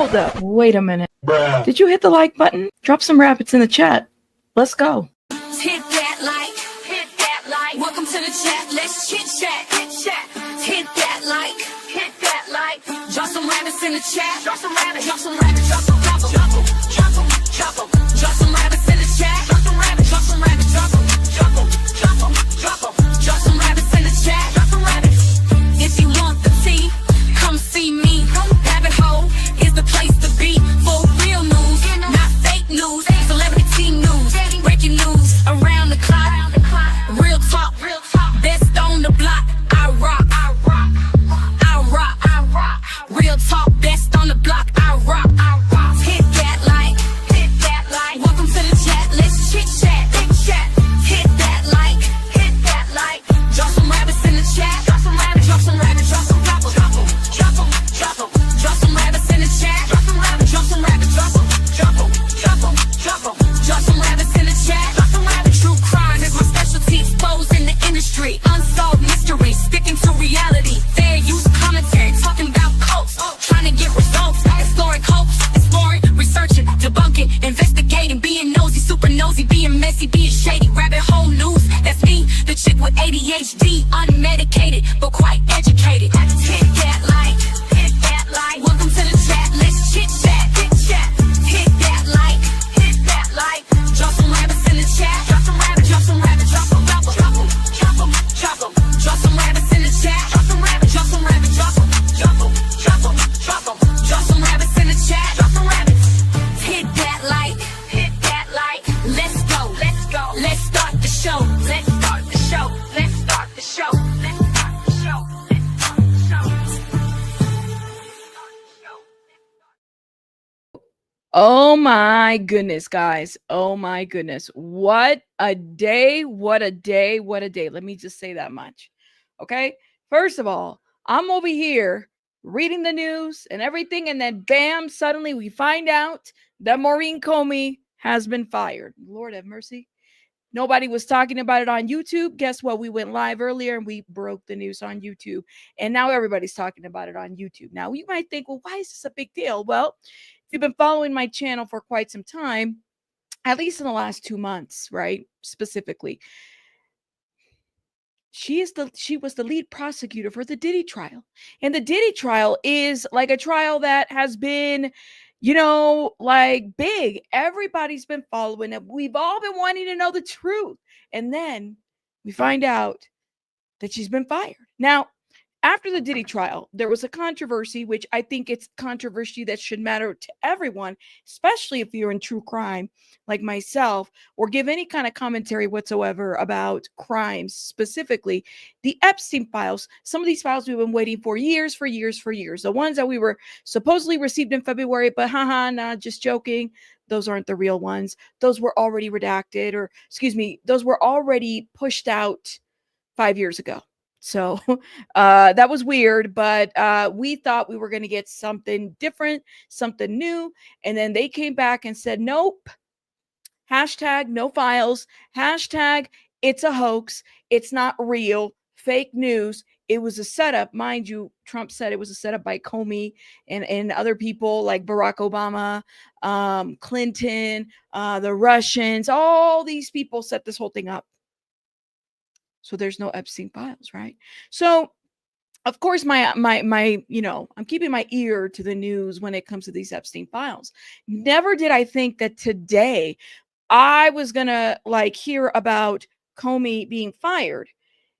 Hold up. Wait a minute. Bruh. Did you hit the like button? Drop some rabbits in the chat. Let's go. Hit that like. Hit that like. Welcome to the chat. Let's chit chat. Hit chat. Hit that like. Hit that like. Drop some rabbits in the chat. Drop some rabbits. Drop some rabbits. Drop some rabbits. Drop them. Drop them. Drop them. Drop some rabbits in the chat. Drop some rabbits. Drop some rabbits. Drop them. Drop them. Drop them. Drop them. Drop some rabbits in the chat. Drop some rabbits. If you want the tea, come see me. Rabbit hole is the place to be for real news, not fake news. Celebrity news, breaking news around the clock. Real talk, best on the block. I rock, I rock, I rock, I rock. Real talk, best on the block. I rock, I rock. Hit that like, hit that like. Welcome to the chat. Let's chit chat, big chat. Hit that like, hit that like. Drop some rabbits in the chat. Drop some rabbits, drop some rabbits, drop some rabbits, drop them, drop them, drop them. Drop some rabbits in the chat. Drop some rabbits, drop some rabbits, drop them, drop them, drop them, drop them. Drop some rabbits in the chat. Drop some rabbits. True crime is my specialty. Exposed in the industry. Unsolved mysteries. Sticking to reality. Fair use commentary. Talking about cults. Trying to get results. Exploring hopes. Exploring, researching, debunking, investigating, being nosy, super nosy, being messy, being shady. Rabbit hole news. That's me, the chick with ADHD, unmedicated but quite educated. Hit that like. Hit that like. Welcome to the chat. Let's chit chat. Hit chat. Hit that like. Hit that like. Drop some rabbits in the chat. Drop some rabbits. Drop some rabbits. Drop them. Drop them. Drop them. Drop them. Drop some rabbits in the chat. Drop some rabbits. Drop some rabbits. Drop them. Drop them. Drop them. Drop them. Drop some rabbits in the chat. Drop some rabbits. Hit that like. Hit that like. Let's go. Let's go. Let's start the show. Let's start the show. Let's start the show. Let's start the show. Let's start the show. Oh my goodness, guys. Oh my goodness. What a day. What a day. What a day. Let me just say that much. Okay. First of all, I'm over here reading the news and everything. And then bam, suddenly we find out that Maurene Comey has been fired. Lord have mercy. Nobody was talking about it on YouTube. Guess what? We went live earlier and we broke the news on YouTube. And now everybody's talking about it on YouTube. Now you might think, well, why is this a big deal? Well, if you've been following my channel for quite some time, at least in the last 2 months, right? Specifically, she was the lead prosecutor for the Diddy trial. And the Diddy trial is like a trial that has been, like big. Everybody's been following it. We've all been wanting to know the truth. And then we find out that she's been fired. Now, after the Diddy trial, there was a controversy, which I think it's controversy that should matter to everyone, especially if you're in true crime like myself, or give any kind of commentary whatsoever about crimes, specifically the Epstein files. Some of these files we've been waiting for years. The ones that we were supposedly received in February, but nah, just joking. Those aren't the real ones. Those were already redacted, or those were already pushed out 5 years ago. So that was weird, but we thought we were going to get something different, something new. And then they came back and said, nope, hashtag no files, hashtag it's a hoax, it's not real, fake news. It was a setup. Mind you, Trump said it was a setup by Comey and other people like Barack Obama, Clinton, the Russians. All these people set this whole thing up. So there's no Epstein files, right? So, of course, I'm keeping my ear to the news when it comes to these Epstein files. Never did I think that today I was going to hear about Comey being fired.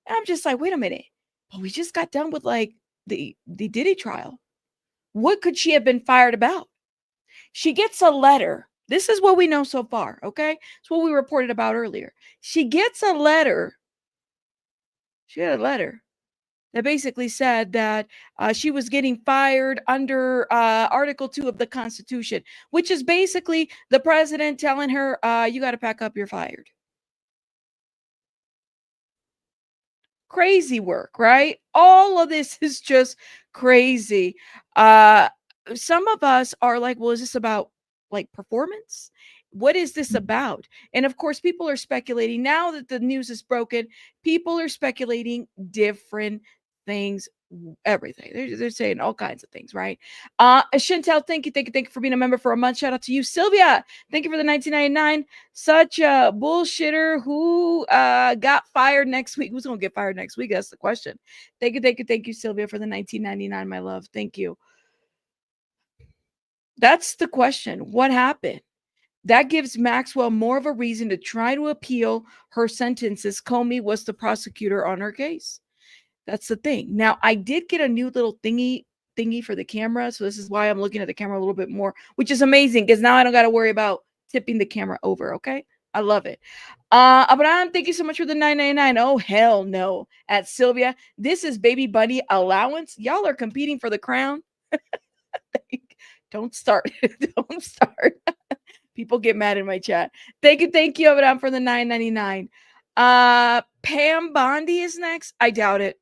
And I'm just like, wait a minute. But we just got done with the Diddy trial. What could she have been fired about? She gets a letter. This is what we know so far, okay? It's what we reported about earlier. She gets a letter. She had a letter that basically said that she was getting fired under Article 2 of the Constitution, which is basically the president telling her, you got to pack up, you're fired. Crazy work, right? All of this is just crazy. Some of us are like, well, is this about performance? What is this about? And of course, people are speculating now that the news is broken. People are speculating different things everything. They're saying all kinds of things, right? Chantel, thank you for being a member for a month. Shout out to you. Sylvia, thank you for the 1999. Such a bullshitter who got fired next week. Who's gonna get fired next week? That's the question. Thank you, Sylvia, for the 1999, my love. Thank you. That's the question. What happened? That gives Maxwell more of a reason to try to appeal her sentence, as Comey was the prosecutor on her case. That's the thing. Now, I did get a new little thingy for the camera, so this is why I'm looking at the camera a little bit more, which is amazing because now I don't got to worry about tipping the camera over. Okay, I love it. Abraham, thank you so much for the 999. Oh hell no, at Sylvia, this is baby bunny allowance. Y'all are competing for the crown. Don't start. Don't start. People get mad in my chat. Thank you, Abraham, for the 999. Pam Bondi is next. I doubt it.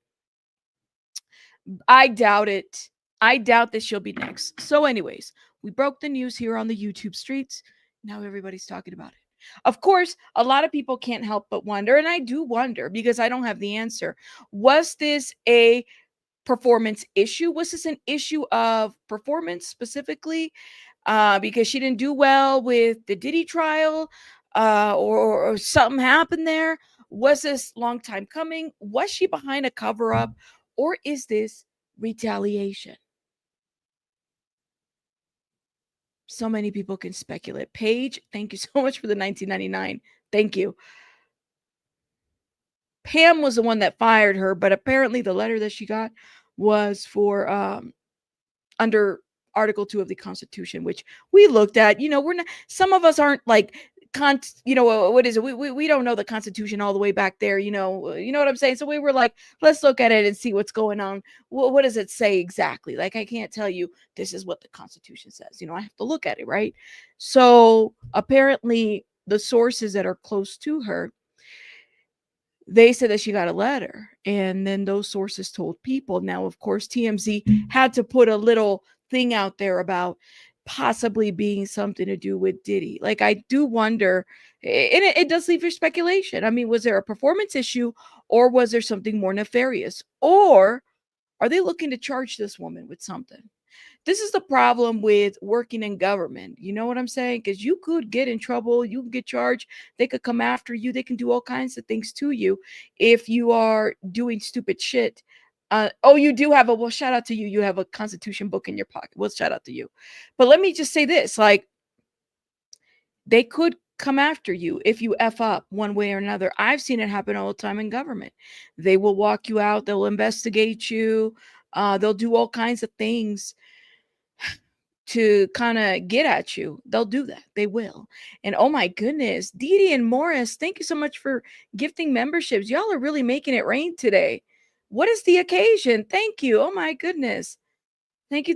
I doubt that she'll be next. So, anyways, we broke the news here on the YouTube streets. Now everybody's talking about it. Of course, a lot of people can't help but wonder, and I do wonder because I don't have the answer. Was this a performance issue? Was this an issue of performance specifically? Because she didn't do well with the Diddy trial, or something happened there? Was this long time coming? Was she behind a cover up? Or is this retaliation? So many people can speculate. Paige, thank you so much for the 1999. Thank you. Pam was the one that fired her, but apparently the letter that she got was for under Article 2 of the Constitution, which we looked at. We're not, some of us aren't like what is it? We don't know the Constitution all the way back there, you know what I'm saying? So we were like, let's look at it and see what's going on. What does it say exactly? Like, I can't tell you this is what the Constitution says. I have to look at it, right? So apparently the sources that are close to her, they said that she got a letter, and then those sources told people. Now, of course, TMZ had to put a little thing out there about possibly being something to do with Diddy. Like, I do wonder, and it does leave for speculation. I mean, was there a performance issue, or was there something more nefarious? Or are they looking to charge this woman with something? This is the problem with working in government. You know what I'm saying? Because you could get in trouble. You can get charged. They could come after you. They can do all kinds of things to you if you are doing stupid shit. You do have well, shout out to you. You have a Constitution book in your pocket. Well, shout out to you. But let me just say this, like, they could come after you if you F up one way or another. I've seen it happen all the time in government. They will walk you out. They'll investigate you. They'll do all kinds of things to kind of get at you. They'll do that. They will. And oh my goodness, Didi and Morris, thank you so much for gifting memberships. Y'all are really making it rain today. What is the occasion? Thank you. Oh my goodness. Thank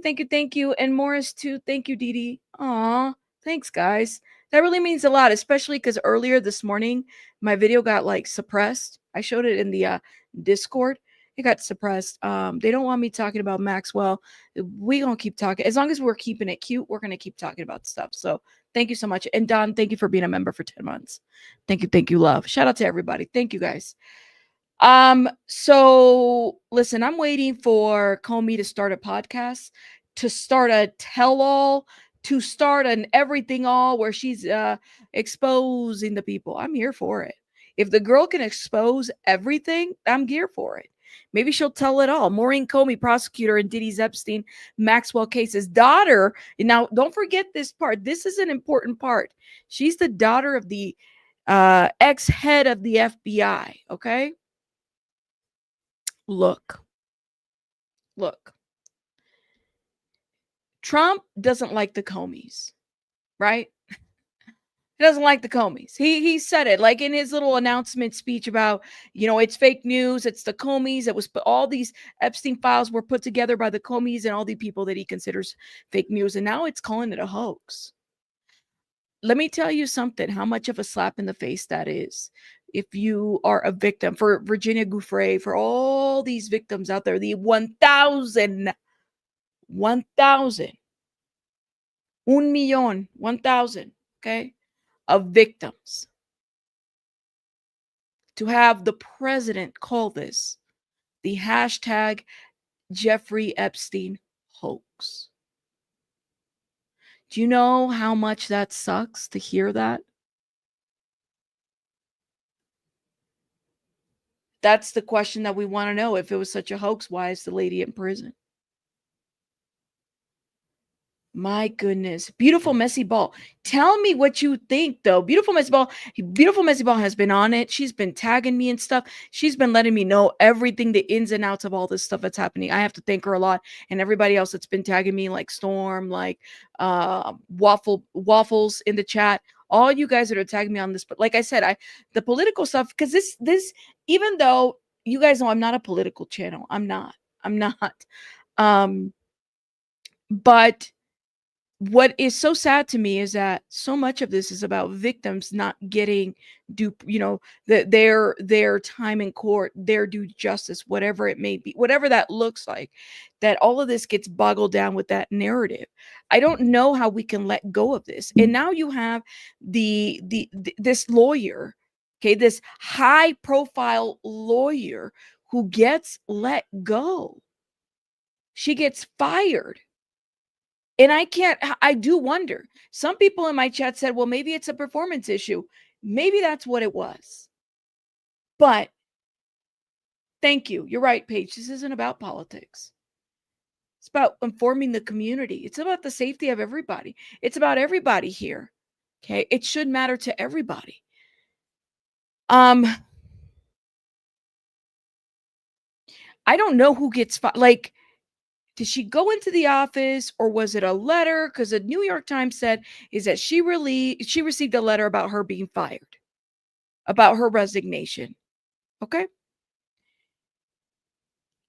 you. And Morris too. Thank you, Didi. Aw, thanks, guys. That really means a lot, especially because earlier this morning, my video got like suppressed. I showed it in the Discord. It got suppressed. They don't want me talking about Maxwell. We gonna keep talking. As long as we're keeping it cute, we're gonna keep talking about stuff. So thank you so much. And Don, thank you for being a member for 10 months. Thank you, love. Shout out to everybody. Thank you, guys. So listen, I'm waiting for Comey to start a podcast, to start a tell-all, to start an everything all where she's exposing the people. I'm here for it. If the girl can expose everything, I'm here for it. Maybe she'll tell it all. Maurene Comey, prosecutor in Diddy's Epstein Maxwell case's daughter. Now, don't forget this part. This is an important part. She's the daughter of the ex-head of the FBI. Okay. Look. Trump doesn't like the Comeys, right? He doesn't like the Comeys. He said it like in his little announcement speech about, it's fake news. It's the Comeys. It was all these Epstein files were put together by the Comeys and all the people that he considers fake news. And now it's calling it a hoax. Let me tell you something, how much of a slap in the face that is. If you are a victim, for Virginia Giuffre, for all these victims out there, the 1,000, 1,000, okay, of victims, to have the president call this the hashtag Jeffrey Epstein hoax. Do you know how much that sucks to hear that? That's the question that we want to know. If it was such a hoax, why is the lady in prison? My goodness. Beautiful Messy Ball. Tell me what you think, though. Beautiful Messy Ball has been on it. She's been tagging me and stuff. She's been letting me know everything, the ins and outs of all this stuff that's happening. I have to thank her a lot. And everybody else that's been tagging me, like Storm, like Waffles in the chat. All you guys that are tagging me on this. But like I said, the political stuff, because this, even though you guys know I'm not a political channel. I'm not. But what is so sad to me is that so much of this is about victims not getting their time in court, their due justice, whatever it may be, whatever that looks like, that all of this gets boggled down with that narrative. I don't know how we can let go of this. And now you have this lawyer, okay, this high profile lawyer who gets let go. She gets fired. And I do wonder. Some people in my chat said, well, maybe it's a performance issue. Maybe that's what it was. But thank you. You're right, Paige. This isn't about politics. It's about informing the community. It's about the safety of everybody. It's about everybody here. Okay. It should matter to everybody. I don't know who gets like, did she go into the office or was it a letter? Because the New York Times said is that she received a letter about her being fired, about her resignation. Okay.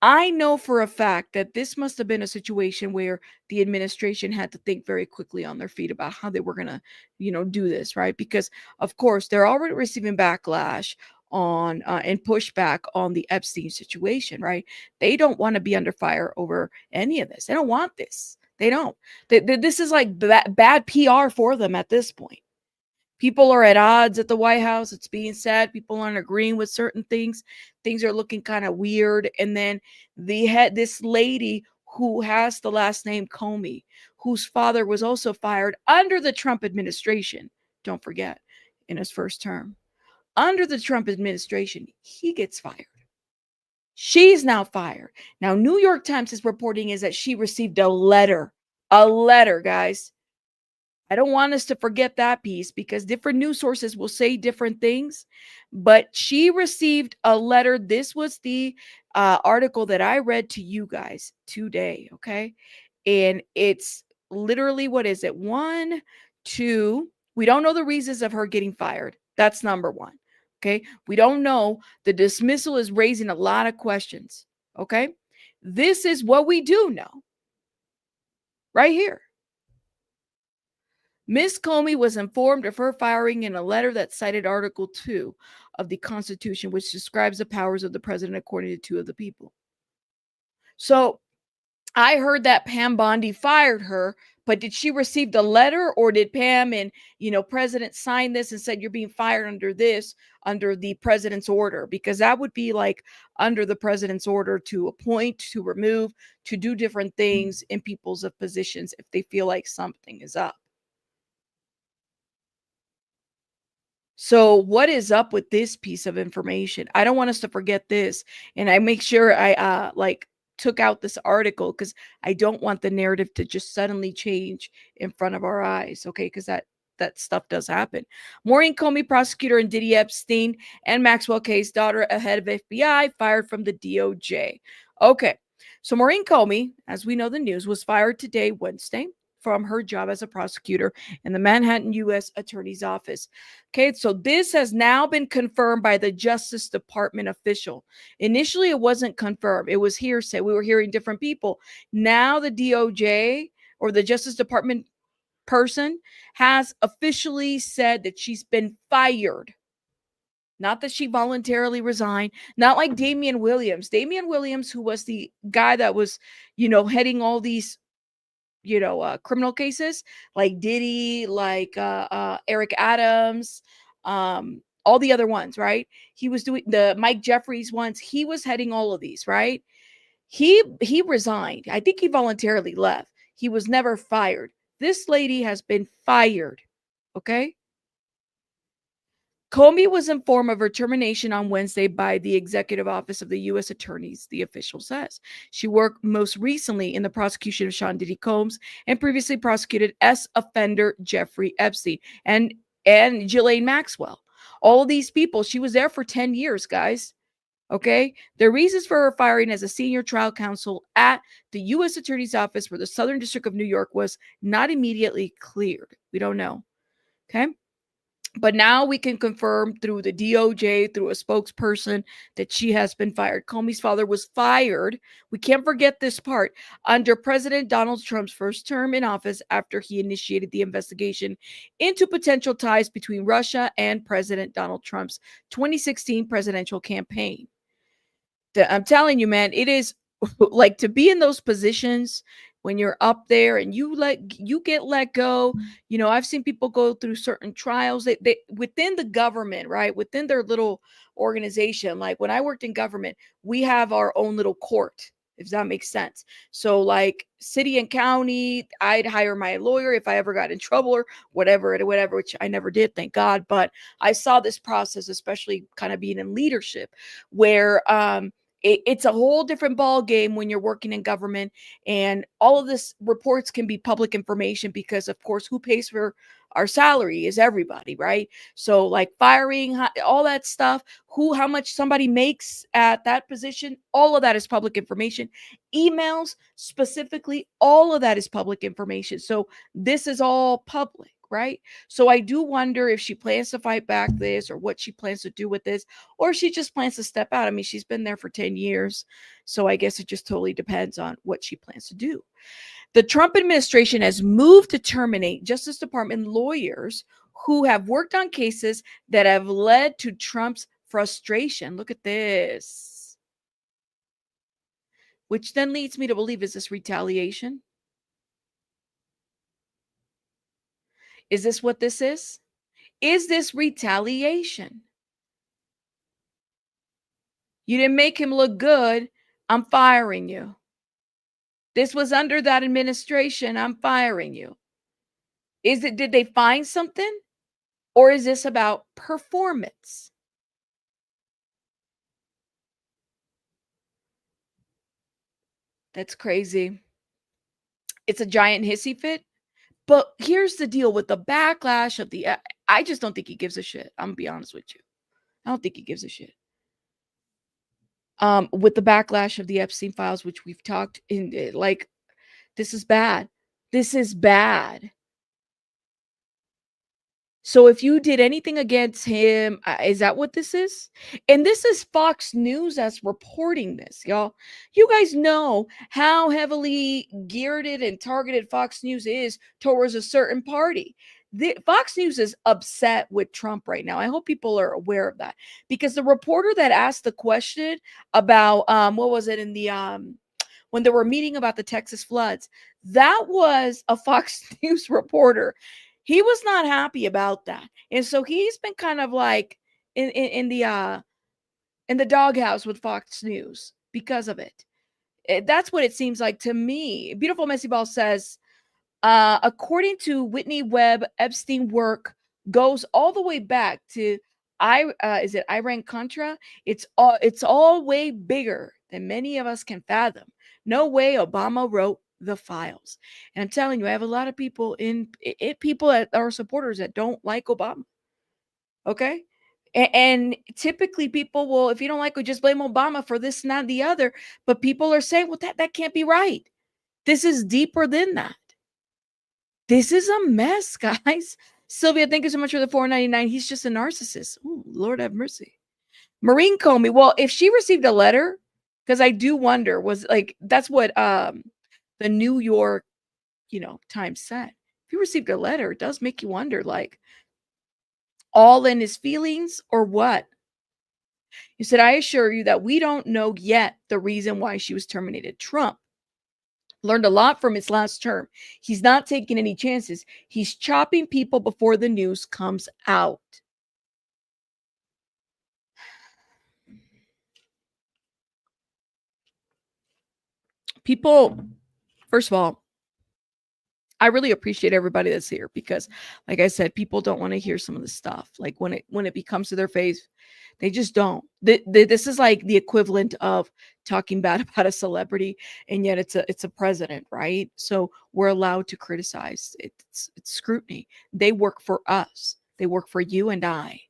I know for a fact that this must have been a situation where the administration had to think very quickly on their feet about how they were going to, do this, right? Because of course they're already receiving backlash on and pushback on the Epstein situation, right? They don't want to be under fire over any of this. They don't want this. They don't. This is like bad PR for them at this point. People are at odds at the White House. It's being said. People aren't agreeing with certain things. Things are looking kind of weird. And then this lady who has the last name Comey, whose father was also fired under the Trump administration. Don't forget, in his first term. Under the Trump administration, he gets fired. She's now fired. Now, New York Times is reporting is that she received a letter, guys. I don't want us to forget that piece because different news sources will say different things, but she received a letter. This was the article that I read to you guys today, okay? And it's literally, what is it? 1, 2. We don't know the reasons of her getting fired. That's number one, okay? We don't know. The dismissal is raising a lot of questions, okay? This is what we do know right here. Ms. Comey was informed of her firing in a letter that cited Article 2 of the Constitution, which describes the powers of the president according to 2 of the people. So I heard that Pam Bondi fired her, but did she receive the letter, or did Pam and, president sign this and said, you're being fired under the president's order? Because that would be like under the president's order to appoint, to remove, to do different things in people's positions if they feel like something is up. So what is up with this piece of information? I don't want us to forget this. And I make sure I took out this article because I don't want the narrative to just suddenly change in front of our eyes. Okay, because that stuff does happen. Maurene Comey, prosecutor in Diddy Epstein and Maxwell case, daughter ahead of FBI, fired from the DOJ. Okay, so Maurene Comey, as we know the news, was fired today, Wednesday, from her job as a prosecutor in the Manhattan U.S. Attorney's Office. Okay, so this has now been confirmed by the Justice Department official. Initially, it wasn't confirmed. It was hearsay. We were hearing different people. Now the DOJ, or the Justice Department person, has officially said that she's been fired. Not that she voluntarily resigned. Not like Damian Williams. Damian Williams, who was the guy that was, heading all these criminal cases like Diddy, like Eric Adams, all the other ones, right? He was doing the Mike Jeffries ones. He was heading all of these, right? He resigned. I think he voluntarily left. He was never fired. This lady has been fired. Okay? Comey was informed of her termination on Wednesday by the Executive Office of the U.S. Attorneys, the official says. She worked most recently in the prosecution of Sean Diddy Combs and previously prosecuted offender Jeffrey Epstein and Ghislaine Maxwell. All of these people, she was there for 10 years, guys. Okay. The reasons for her firing as a senior trial counsel at the U.S. Attorney's Office for the Southern District of New York was not immediately cleared. We don't know. Okay. But now we can confirm through the DOJ, through a spokesperson, that she has been fired. Comey's father was fired. We can't forget this part under President Donald Trump's first term in office after he initiated the investigation into potential ties between Russia and President Donald Trump's 2016 presidential campaign. I'm telling you, man, it is like to be in those positions when you're up there and you get let go. You know, I've seen people go through certain trials they within the government, right? Within their little organization. Like when I worked in government, we have our own little court, if that makes sense. So like city and county, I'd hire my lawyer if I ever got in trouble or whatever, which I never did, thank God. But I saw this process, especially kind of being in leadership, where it's a whole different ball game when you're working in government, and all of this reports can be public information because, of course, who pays for our salary is everybody, right? So, like firing, all that stuff, how much somebody makes at that position, all of that is public information. Emails, specifically, all of that is public information. So, this is all public. Right. So I do wonder if she plans to fight back this or what she plans to do with this, or she just plans to step out. I mean, she's been there for 10 years. So I guess it just totally depends on what she plans to do. The Trump administration has moved to terminate Justice Department lawyers who have worked on cases that have led to Trump's frustration. Look at this. Which then leads me to believe, is this retaliation? Is this what this is? Is this retaliation? You didn't make him look good. I'm firing you. This was under that administration. I'm firing you. Did they find something? Or is this about performance? That's crazy. It's a giant hissy fit. But here's the deal with the backlash of I just don't think he gives a shit. I'm gonna be honest with you. I don't think he gives a shit. With the backlash of the Epstein files, which we've talked in, like, this is bad. This is bad. So if you did anything against him, is that what this is? And this is Fox News that's reporting this, y'all. You guys know how heavily geared and targeted Fox News is towards a certain party. Fox News is upset with Trump right now. I hope people are aware of that, because the reporter that asked the question about what was it in the when they were meeting about the Texas floods, that was a Fox News reporter. He was not happy about that. And so he's been kind of like in the doghouse with Fox News because of it. That's what it seems like to me. Beautiful Messy Ball says, according to Whitney Webb, Epstein work goes all the way back to is it Iran Contra? It's all way bigger than many of us can fathom. No way Obama wrote the files. And I'm telling you, I have a lot of people people that are supporters that don't like Obama. Okay. And typically people will, if you don't like it, just blame Obama for this and that and the other. But people are saying, well, that can't be right. This is deeper than that. This is a mess, guys. Sylvia, thank you so much for the $4.99. He's just a narcissist. Ooh, Lord have mercy. Maurene Comey. Well, if she received a letter, because I do wonder, was like, that's what the New York, Times said. If you received a letter, it does make you wonder, like, all in his feelings or what? He said, I assure you that we don't know yet the reason why she was terminated. Trump learned a lot from his last term. He's not taking any chances. He's chopping people before the news comes out. People, first of all, I really appreciate everybody that's here because, like I said, people don't want to hear some of the stuff. Like when it becomes to their face, they just don't. This is like the equivalent of talking bad about a celebrity, and yet it's a president, right? So we're allowed to criticize. It's scrutiny. They work for us. They work for you and I.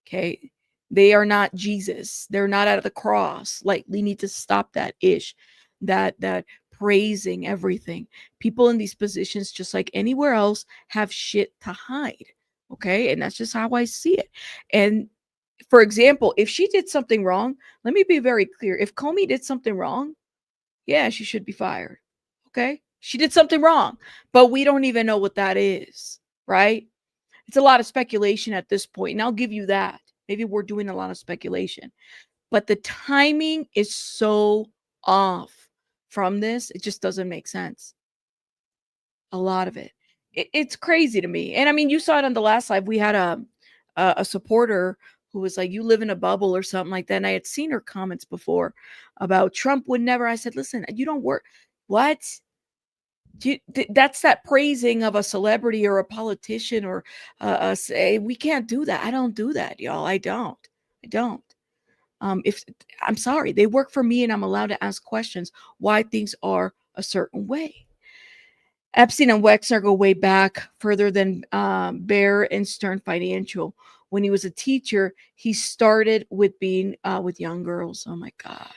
Okay. They are not Jesus. They're not out of the cross. Like we need to stop that ish, that praising everything. People in these positions, just like anywhere else, have shit to hide. Okay. And that's just how I see it. And for example, if she did something wrong, let me be very clear. If Comey did something wrong, yeah, she should be fired. Okay. She did something wrong, but we don't even know what that is. Right. It's a lot of speculation at this point, and I'll give you that. Maybe we're doing a lot of speculation, but the timing is so off from this. It just doesn't make sense. A lot of it. It's crazy to me. And I mean, you saw it on the last live. We had a supporter who was like, "You live in a bubble" or something like that. And I had seen her comments before about Trump would never. I said, "Listen, you don't work. What? That's that praising of a celebrity or a politician or say we can't do that. I don't do that, y'all. I don't. If I'm sorry, they work for me and I'm allowed to ask questions why things are a certain way. Epstein and Wexner go way back further than Bear and Stern Financial. When he was a teacher, he started with being with young girls. Oh my God.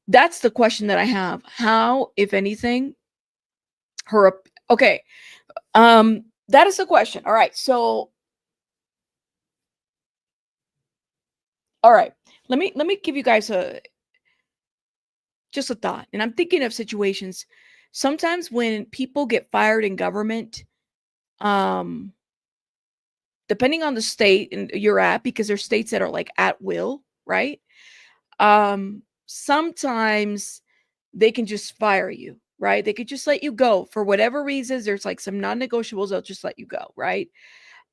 That's the question that I have. How, if anything, okay. That is the question. All right. So, all right. Let me give you guys just a thought. And I'm thinking of situations sometimes when people get fired in government, um, depending on the state and you're at, because there's states that are like at will, right? Sometimes they can just fire you, right? They could just let you go for whatever reasons. There's like some non-negotiables, they'll just let you go, right?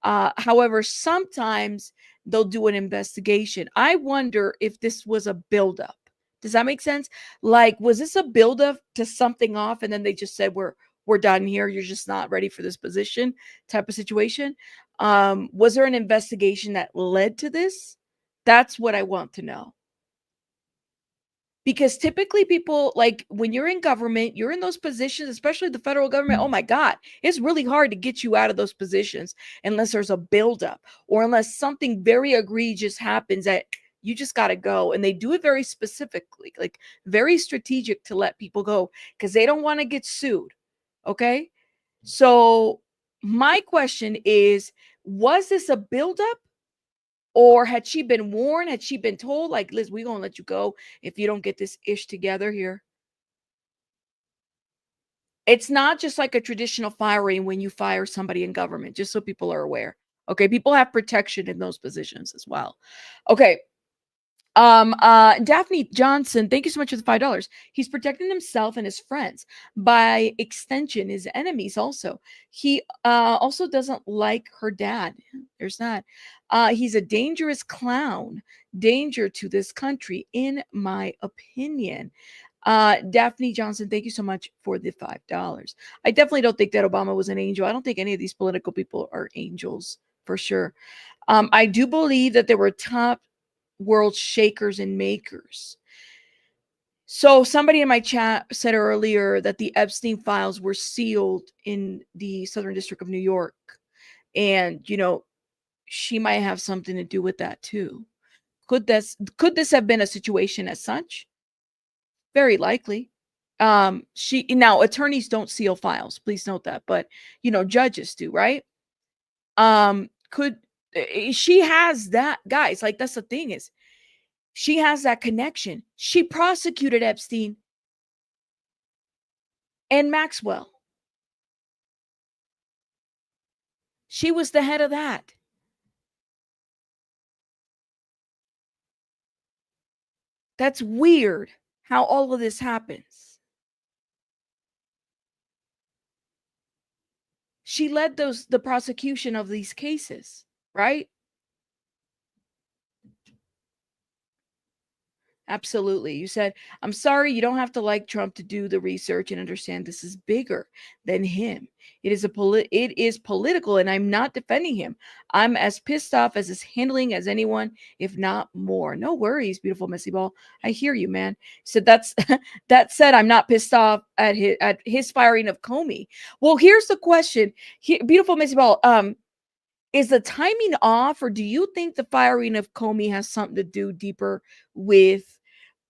However, sometimes they'll do an investigation. I wonder if this was a buildup. Does that make sense? Like, was this a buildup to something off, and then they just said, "We're done here. You're just not ready for this position," type of situation? Was there an investigation that led to this? That's what I want to know. Because typically people like when you're in government, you're in those positions, especially the federal government. Oh my God, it's really hard to get you out of those positions unless there's a buildup or unless something very egregious happens that you just got to go. And they do it very specifically, like very strategic to let people go because they don't want to get sued. Okay. So my question is, was this a buildup? Or had she been warned? Had she been told, like, Liz, we're gonna let you go if you don't get this ish together here? It's not just like a traditional firing when you fire somebody in government, just so people are aware. Okay, people have protection in those positions as well. Okay, Daphne Johnson, thank you so much for the $5. He's protecting himself and his friends, by extension his enemies also. He also doesn't like her dad. There's that. He's a dangerous clown, danger to this country in my opinion. Daphne Johnson, thank you so much for the $5. I definitely don't think that Obama was an angel. I don't think any of these political people are angels for sure. I do believe that there were top world shakers and makers. So somebody in my chat said earlier that the Epstein files were sealed in the Southern District of New York. And, she might have something to do with that too. Could this have been a situation as such? Very likely. She now attorneys don't seal files, please note that, but judges do, right? Could she has that, guys, like that's the thing is she has that connection. She prosecuted Epstein and Maxwell. She was the head of that. That's weird how all of this happens. She led the prosecution of these cases, right? Absolutely. You said, I'm sorry, you don't have to like Trump to do the research and understand this is bigger than him. It is political, and I'm not defending him. I'm as pissed off as his handling as anyone, if not more. No worries, beautiful Missy Ball. I hear you, man. So that's that said, I'm not pissed off at his firing of Comey. Well, here's the question. Beautiful Missy Ball, is the timing off, or do you think the firing of Comey has something to do deeper with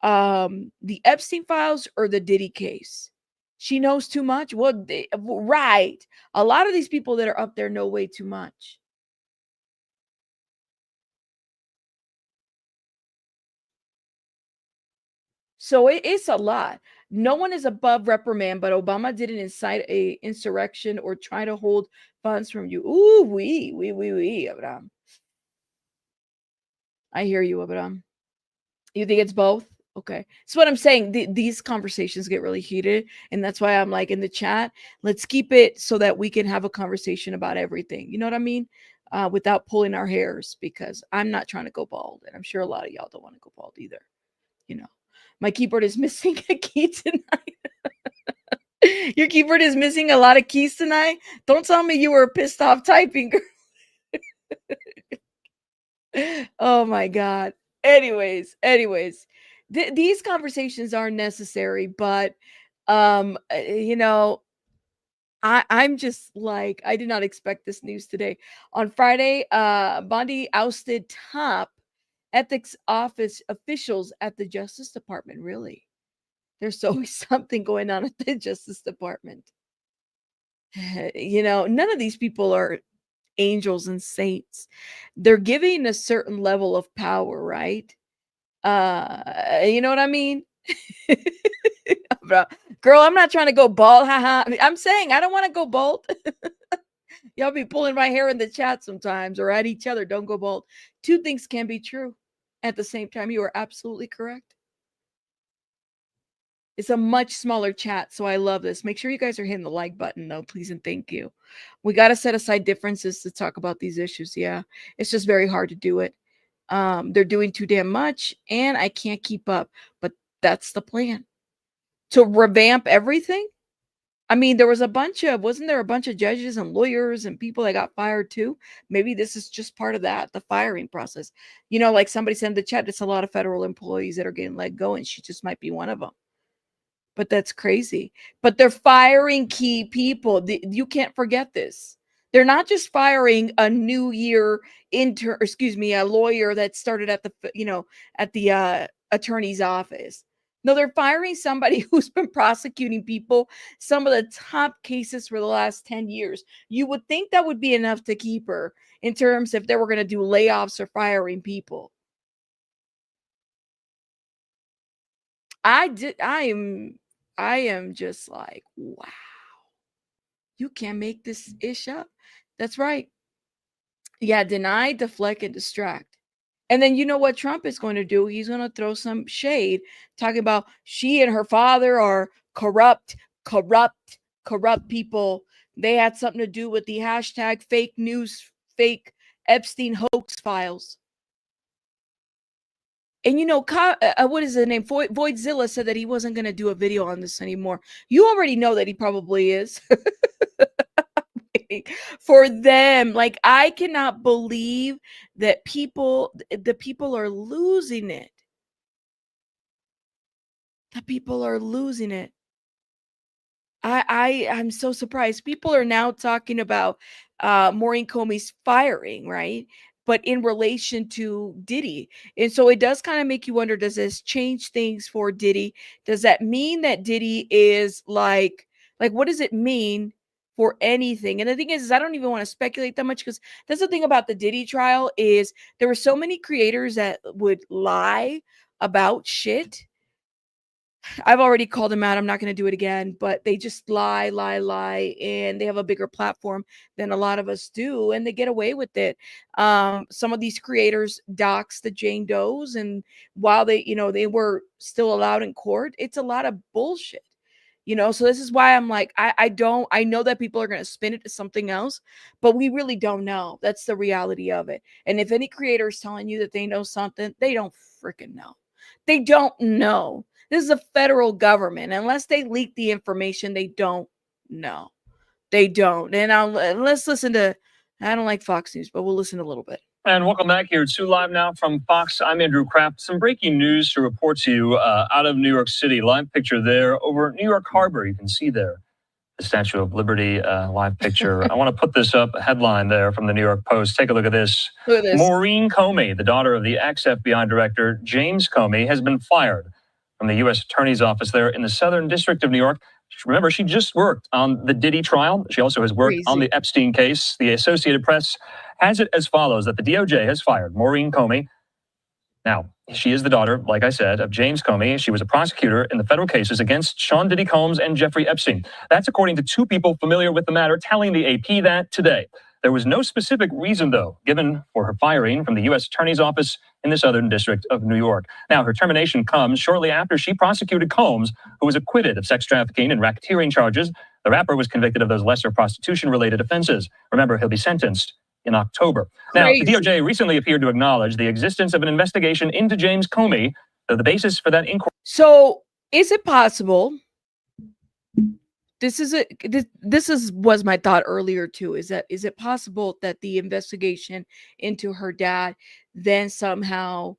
the Epstein files or the Diddy case? She knows too much. Well, right. A lot of these people that are up there know way too much. So it's a lot. No one is above reprimand, but Obama didn't incite a insurrection or try to hold funds from you. Ooh, Abraham. I hear you, Abraham. You think it's both? Okay. So what I'm saying, these conversations get really heated, and that's why I'm like in the chat, let's keep it so that we can have a conversation about everything. You know what I mean? Without pulling our hairs, because I'm not trying to go bald, and I'm sure a lot of y'all don't want to go bald either. You know, my keyboard is missing a key tonight. Your keyboard is missing a lot of keys tonight. Don't tell me you were pissed off typing. Oh my god. Anyways, these conversations are necessary, but you know, I'm just like, I did not expect this news today. On Friday, Bondi ousted top ethics office officials at the Justice Department. Really? There's always something going on at the Justice Department. You know, none of these people are angels and saints. They're giving a certain level of power, right? You know what I mean? Bro, girl, I'm not trying to go bald. Haha. I'm saying I don't want to go bald. Y'all be pulling my hair in the chat sometimes or at each other. Don't go bald. Two things can be true at the same time. You are absolutely correct. It's a much smaller chat, so I love this. Make sure you guys are hitting the like button, though, please and thank you. We got to set aside differences to talk about these issues. Yeah, it's just very hard to do it. They're doing too damn much, and I can't keep up. But that's the plan, to revamp everything. I mean, wasn't there a bunch of judges and lawyers and people that got fired too? Maybe this is just part of that, the firing process. You know, like somebody said in the chat, it's a lot of federal employees that are getting let go, and she just might be one of them. But that's crazy. But they're firing key people. You can't forget this. They're not just firing a new year intern, excuse me, a lawyer that started at the attorney's office. No, they're firing somebody who's been prosecuting people, some of the top cases for the last 10 years. You would think that would be enough to keep her in terms if they were going to do layoffs or firing people. I am just like, wow. You can't make this ish up. That's right. Yeah, deny, deflect, and distract. And then you know what Trump is going to do? He's going to throw some shade talking about she and her father are corrupt people. They had something to do with the hashtag fake news, fake Epstein hoax files. And you know, what is the name? Voidzilla said that he wasn't going to do a video on this anymore. You already know that he probably is. For them, like, I cannot believe that the people are losing it. The people are losing it. I'm so surprised. People are now talking about Maurene Comey's firing, right? But in relation to Diddy. And so it does kind of make you wonder, does this change things for Diddy? Does that mean that Diddy is like what does it mean for anything? And the thing is I don't even want to speculate that much, because that's the thing about the Diddy trial, is there were so many creators that would lie about shit. I've already called them out. I'm not going to do it again, but they just lie, and they have a bigger platform than a lot of us do, and they get away with it. Some of these creators dox the Jane Does, and while they were still allowed in court, it's a lot of bullshit. So this is why I'm like, I know that people are going to spin it to something else, but we really don't know. That's the reality of it. And if any creator is telling you that they know something, they don't freaking know. They don't know. This is a federal government. Unless they leak the information, they don't know. They don't. And let's listen to, I don't like Fox News, but we'll listen a little bit. And welcome back here to Live Now from Fox. I'm Andrew Kraft. Some breaking news to report to you out of New York City. Live picture there over New York Harbor. You can see there the Statue of Liberty live picture. I want to put this up, a headline there from the New York Post. Take a look at this. Look at this. Maurene Comey, the daughter of the ex-FBI director James Comey, has been fired from the U.S. Attorney's Office there in the Southern District of New York. Remember, she just worked on the Diddy trial. She also has worked on the Epstein case. The Associated Press has it as follows, that the DOJ has fired Maurene Comey. Now, she is the daughter, like I said, of James Comey. She was a prosecutor in the federal cases against Sean Diddy Combs and Jeffrey Epstein. That's according to two people familiar with the matter telling the AP that today. There was no specific reason, though, given for her firing from the U.S. Attorney's Office in the Southern District of New York. Now, her termination comes shortly after she prosecuted Combs, who was acquitted of sex trafficking and racketeering charges. The rapper was convicted of those lesser prostitution-related offenses. Remember, he'll be sentenced in October. Now, the DOJ recently appeared to acknowledge the existence of an investigation into James Comey, though the basis for that inquiry. So, is it possible? This was my thought earlier too. Is it possible that the investigation into her dad then somehow,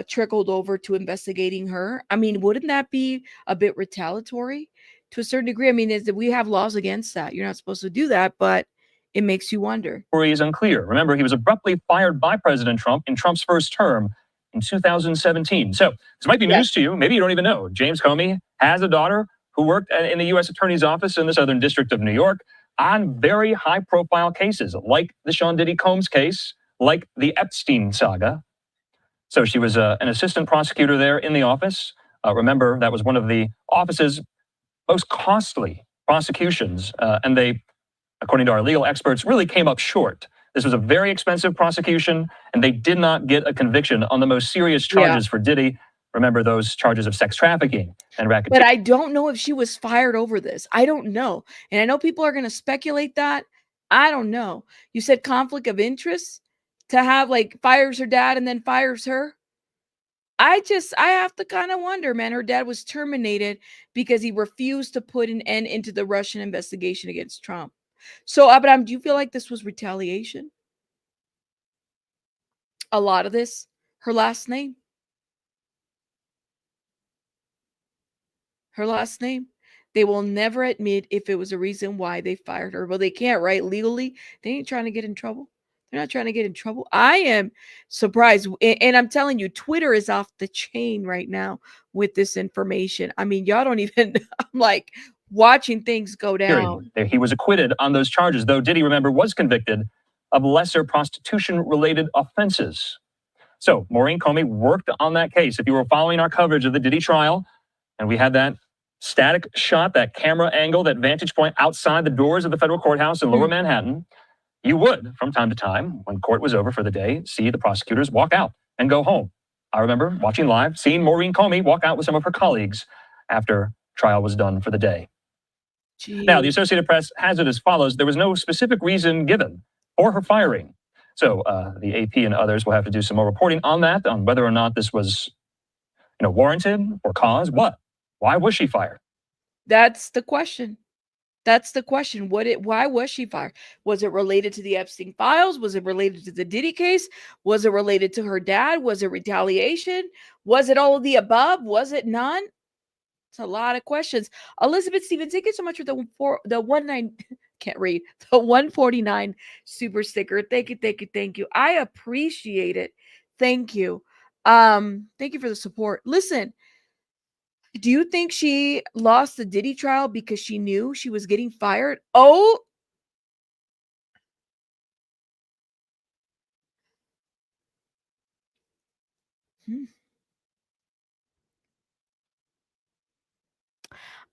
trickled over to investigating her? I mean, wouldn't that be a bit retaliatory to a certain degree? I mean, is that we have laws against that? You're not supposed to do that, but it makes you wonder. The story is unclear. Remember, he was abruptly fired by President Trump in Trump's first term in 2017. So this might be news to you. Maybe you don't even know. James Comey has a daughter who worked in the U.S. Attorney's Office in the Southern District of New York on very high-profile cases, like the Sean Diddy Combs case, like the Epstein saga. So she was an assistant prosecutor there in the office. Remember, that was one of the office's most costly prosecutions, and they, according to our legal experts, really came up short. This was a very expensive prosecution, and they did not get a conviction on the most serious charges for Diddy. Remember those charges of sex trafficking and racketeering. But I don't know if she was fired over this. I don't know. And I know people are going to speculate that. I don't know. You said conflict of interest to have fires her dad and then fires her. I have to kind of wonder, man. Her dad was terminated because he refused to put an end into the Russian investigation against Trump. So, Abraham, do you feel like this was retaliation? A lot of this, her last name. Her last name. They will never admit if it was a reason why they fired her. Well, they can't, right? Legally, they ain't trying to get in trouble. They're not trying to get in trouble. I am surprised. And I'm telling you, Twitter is off the chain right now with this information. I mean, y'all don't even, I'm like watching things go down. He was acquitted on those charges, though Diddy, remember, was convicted of lesser prostitution-related offenses. So Maurene Comey worked on that case. If you were following our coverage of the Diddy trial, and we had that static shot, that camera angle, that vantage point outside the doors of the federal courthouse in Lower Manhattan, you would, from time to time, when court was over for the day, see the prosecutors walk out and go home. I remember watching live, seeing Maurene Comey walk out with some of her colleagues after trial was done for the day. Now, the Associated Press has it as follows. There was no specific reason given for her firing. So the AP and others will have to do some more reporting on that, on whether or not this was warranted or cause what? Why was she fired? That's the question. That's the question. Why was she fired? Was it related to the Epstein files? Was it related to the Diddy case? Was it related to her dad? Was it retaliation? Was it all of the above? Was it none? It's a lot of questions. Elizabeth Stevens, thank you so much for the 149 super sticker. Thank you. I appreciate it. Thank you. Thank you for the support. Listen, do you think she lost the Diddy trial because she knew she was getting fired? Oh,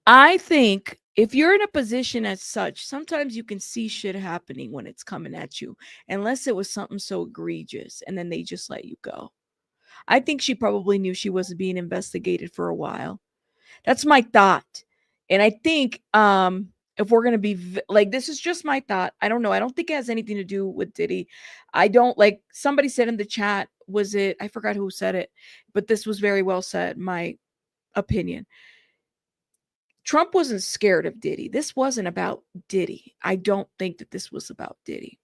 I think if you're in a position as such, sometimes you can see shit happening when it's coming at you, unless it was something so egregious and then they just let you go. I think she probably knew she wasn't being investigated for a while. That's my thought. And I think if we're going to be this is just my thought. I don't know. I don't think it has anything to do with Diddy. I don't somebody said in the chat, was it, I forgot who said it, but this was very well said, my opinion. Trump wasn't scared of Diddy. This wasn't about Diddy. I don't think that this was about Diddy.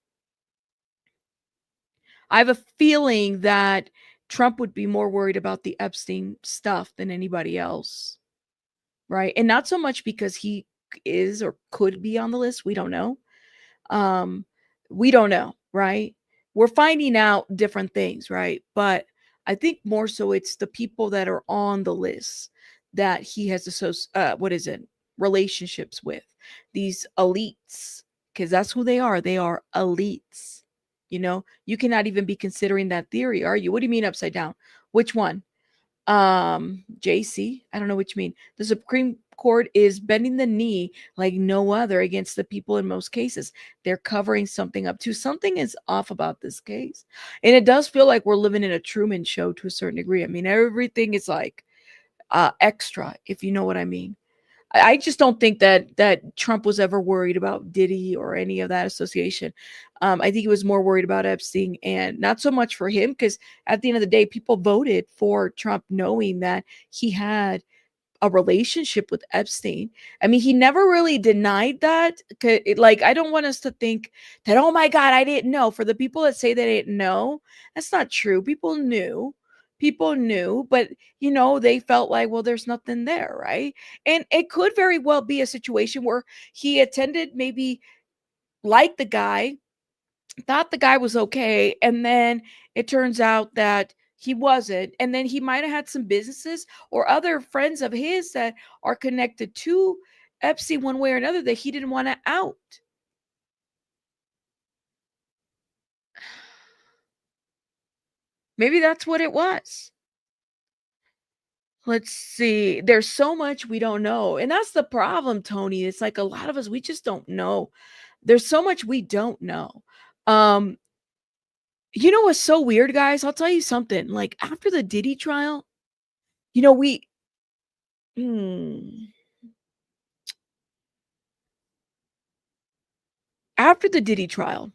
I have a feeling that Trump would be more worried about the Epstein stuff than anybody else, right? And not so much because he is or could be on the list. We don't know. Um, we don't know, right? We're finding out different things, right? But I think more so it's the people that are on the list that he has relationships with, these elites, because that's who they are. They are elites. You know, you cannot even be considering that theory, are you? What do you mean upside down? Which one? JC, I don't know what you mean. The Supreme Court is bending the knee like no other against the people in most cases. They're covering something up too. Something is off about this case. And it does feel like we're living in a Truman Show to a certain degree. I mean, everything is like extra, if you know what I mean. I just don't think that Trump was ever worried about Diddy or any of that association. I think he was more worried about Epstein, and not so much for him, because at the end of the day, people voted for Trump knowing that he had a relationship with Epstein. I mean, he never really denied that. Like, I don't want us to think that, oh my God, I didn't know. For the people that say they didn't know, that's not true. People knew. People knew, but they felt like, well, there's nothing there, right? And it could very well be a situation where he attended, maybe liked the guy, thought the guy was okay, and then it turns out that he wasn't, and then he might have had some businesses or other friends of his that are connected to Epstein one way or another that he didn't want to out. Maybe that's what it was. Let's see. There's so much we don't know. And that's the problem, Tony. It's like a lot of us, we just don't know. There's so much we don't know. Um, you know what's so weird, guys? I'll tell you something. Like, after the Diddy trial, we hmm, after the Diddy trial,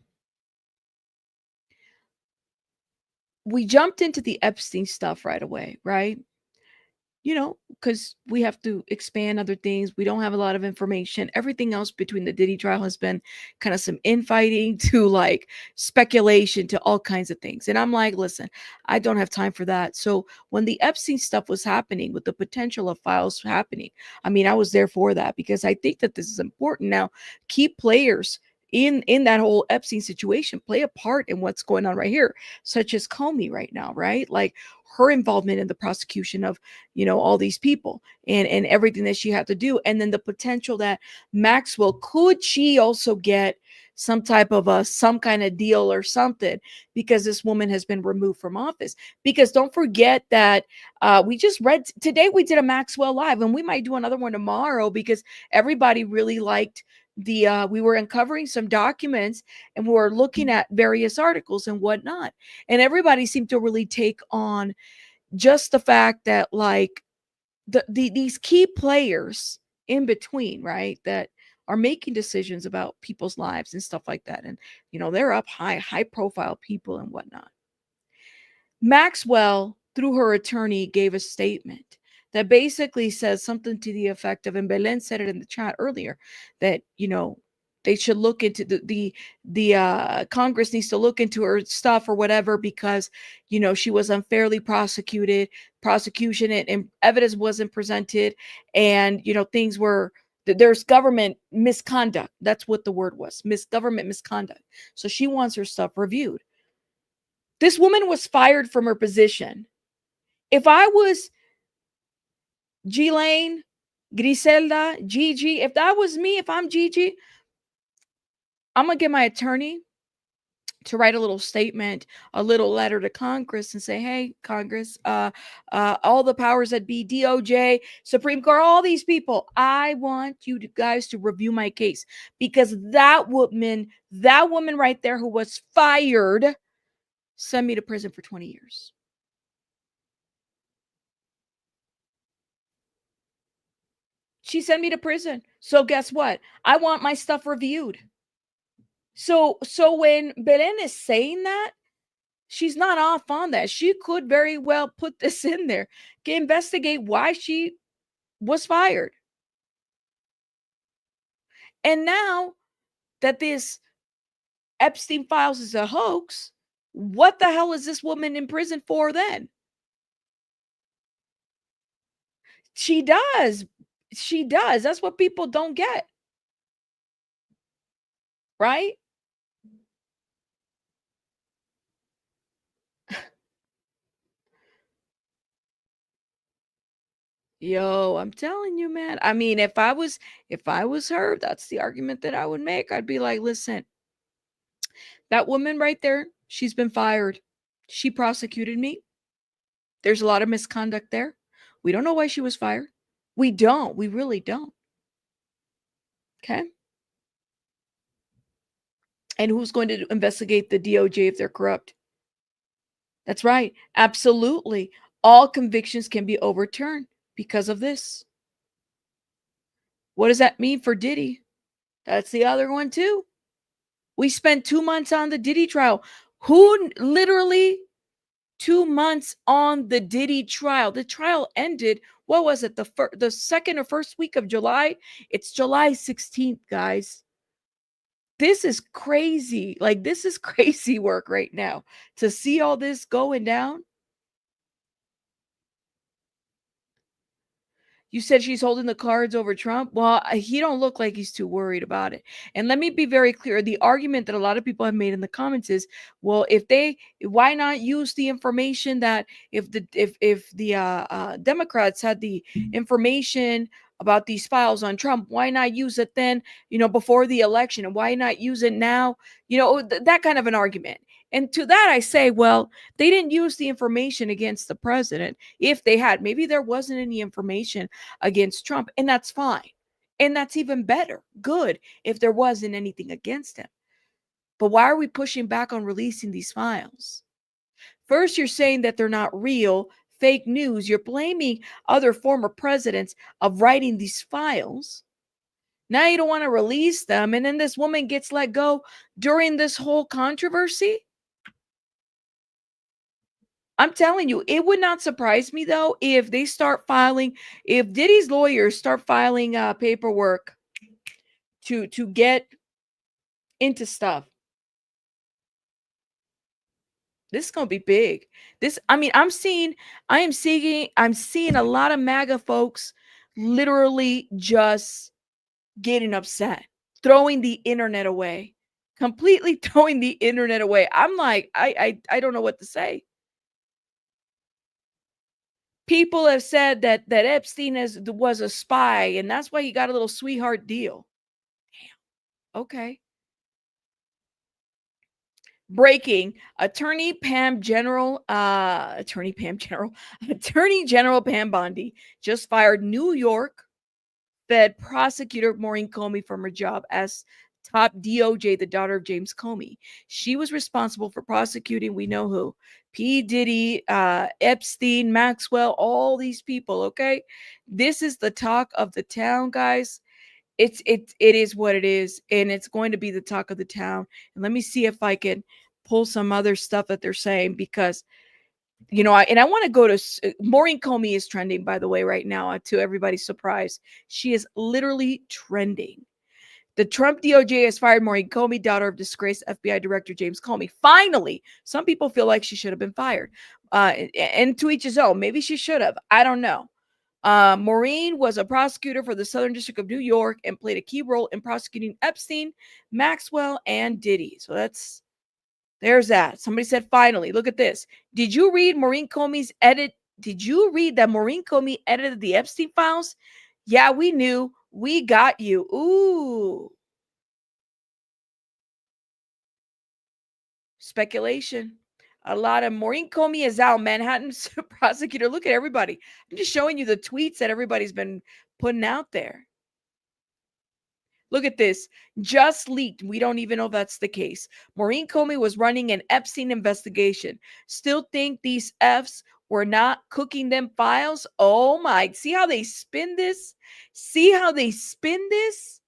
we jumped into the Epstein stuff right away, right? Because we have to expand other things. We don't have a lot of information. Everything else between the Diddy trial has been kind of some infighting to like speculation to all kinds of things. And I'm like, listen, I don't have time for that. So when the Epstein stuff was happening, with the potential of files happening, I mean, I was there for that, because I think that this is important now. Key players in that whole Epstein situation play a part in what's going on right here, such as Comey right now, right? Like, her involvement in the prosecution of all these people, and everything that she had to do, and then the potential that Maxwell, could she also get some type of some kind of deal or something, because this woman has been removed from office. Because don't forget that we just read today, we did a Maxwell live, and we might do another one tomorrow, because everybody really liked we were uncovering some documents, and we were looking at various articles and whatnot, and everybody seemed to really take on just the fact that, like, these key players in between, right, that are making decisions about people's lives and stuff like that, and they're up high profile people and whatnot. Maxwell, through her attorney, gave a statement that basically says something to the effect of, and Belen said it in the chat earlier, that they should look into the Congress needs to look into her stuff or whatever, because she was unfairly prosecution and evidence wasn't presented, and things were, there's government misconduct. That's what the word was, government misconduct. So she wants her stuff reviewed. This woman was fired from her position. If I was Ghislaine, Griselda, Gigi, if that was me, if I'm Gigi, I'm going to get my attorney to write a little statement, a little letter to Congress, and say, hey, Congress, all the powers that be, DOJ, Supreme Court, all these people, I want you guys to review my case, because that woman right there who was fired sent me to prison for 20 years. She sent me to prison. So guess what? I want my stuff reviewed. So when Belen is saying that, She's not off on that. She could very well put this in there, investigate why she was fired. And now that this Epstein files is a hoax, what the hell is this woman in prison for then? She does. She does. That's what people don't get. Right? Yo, I'm telling you, man. I mean, if I was her, that's the argument that I would make. I'd be like, listen, that woman right there, she's been fired. She prosecuted me. There's a lot of misconduct there. We don't know why she was fired. We don't. We really don't. Okay. And who's going to investigate the DOJ if they're corrupt? That's right. Absolutely. All convictions can be overturned because of this. What does that mean for Diddy? That's the other one too. We spent 2 months on the Diddy trial. Who literally 2 months on the Diddy trial? The trial ended, what was it? The second or first week of July? It's July 16th, guys. This is crazy. Like, this is crazy work right now to see all this going down. You said she's holding the cards over Trump. Well, he don't look like he's too worried about it. And let me be very clear. The argument that a lot of people have made in the comments is, well, why not use the information that if the Democrats had the information about these files on Trump, why not use it then, before the election? And why not use it now? That kind of an argument. And to that, I say, well, they didn't use the information against the president. If they had, maybe there wasn't any information against Trump, and that's fine. And that's even better. Good if there wasn't anything against him. But why are we pushing back on releasing these files? First, you're saying that they're not real, fake news. You're blaming other former presidents of writing these files. Now you don't want to release them. And then this woman gets let go during this whole controversy. I'm telling you, it would not surprise me, though, if Diddy's lawyers start filing paperwork to get into stuff. This is going to be big. I'm seeing a lot of MAGA folks literally just getting upset, throwing the internet away, completely throwing the internet away. I'm like, I don't know what to say. People have said that Epstein was a spy, and that's why he got a little sweetheart deal. Damn. Okay. Breaking. Attorney General Pam Bondi just fired New York Fed prosecutor Maurene Comey from her job as top DOJ, the daughter of James Comey. She was responsible for prosecuting, we know who, P. Diddy, Epstein, Maxwell, all these people, okay? This is the talk of the town, guys. It is what it is, and it's going to be the talk of the town. And let me see if I can pull some other stuff that they're saying, because I want to go to Maurene Comey is trending, by the way, right now, to everybody's surprise. She is literally trending. The Trump DOJ has fired Maurene Comey, daughter of disgraced FBI Director James Comey. Finally, some people feel like she should have been fired. And to each his own. Maybe she should have. I don't know. Maureen was a prosecutor for the Southern District of New York and played a key role in prosecuting Epstein, Maxwell, and Diddy. So there's that. Somebody said, finally, look at this. Did you read Maurene Comey's edit? Did you read that Maurene Comey edited the Epstein files? Yeah, we knew. We got you. Ooh. Speculation. A lot of Maurene Comey is out. Manhattan's prosecutor. Look at everybody. I'm just showing you the tweets that everybody's been putting out there. Look at this. Just leaked. We don't even know if that's the case. Maurene Comey was running an Epstein investigation. Still think these Fs were not cooking them files? Oh my. See how they spin this? See how they spin this?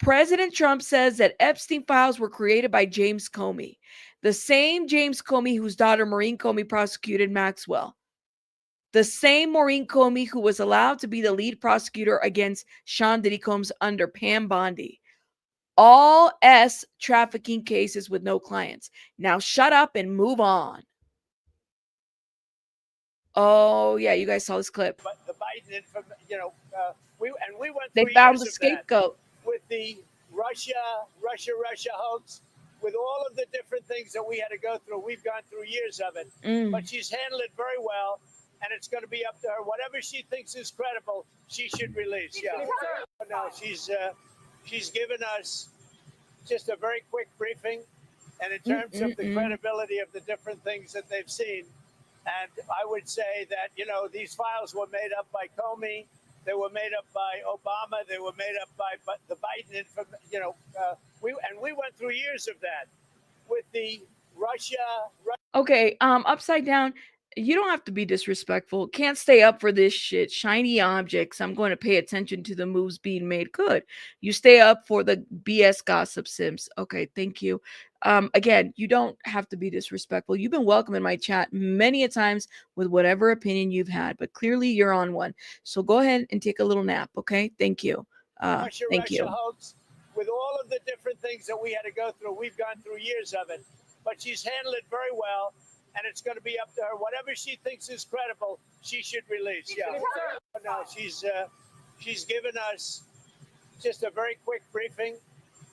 President Trump says that Epstein files were created by James Comey, the same James Comey whose daughter Maurene Comey prosecuted Maxwell, the same Maurene Comey who was allowed to be the lead prosecutor against Sean Diddy Combs under Pam Bondi. All S trafficking cases with no clients. Now shut up and move on. Oh yeah, you guys saw this clip. But the Biden, we went. They found the scapegoat with the Russia hoax, with all of the different things that we had to go through. We've gone through years of it, but she's handled it very well, and it's going to be up to her. Whatever she thinks is credible, she should release. Yeah, no, she's given us just a very quick briefing, and in terms of the credibility of the different things that they've seen. And I would say that, these files were made up by Comey. They were made up by Obama. They were made up by the Biden. We went through years of that with the Russia. Okay, upside down. You don't have to be disrespectful. Can't stay up for this shit. Shiny objects. I'm going to pay attention to the moves being made. Good. You stay up for the BS gossip sims. Okay, thank you. Again, you don't have to be disrespectful. You've been welcome in my chat many a times with whatever opinion you've had, but clearly you're on one. So go ahead and take a little nap. Okay, thank you. Thank you. Hoax, with all of the different things that we had to go through, we've gone through years of it, but she's handled it very well. And it's going to be up to her. Whatever she thinks is credible, she should release. Yeah. No, she's given us just a very quick briefing,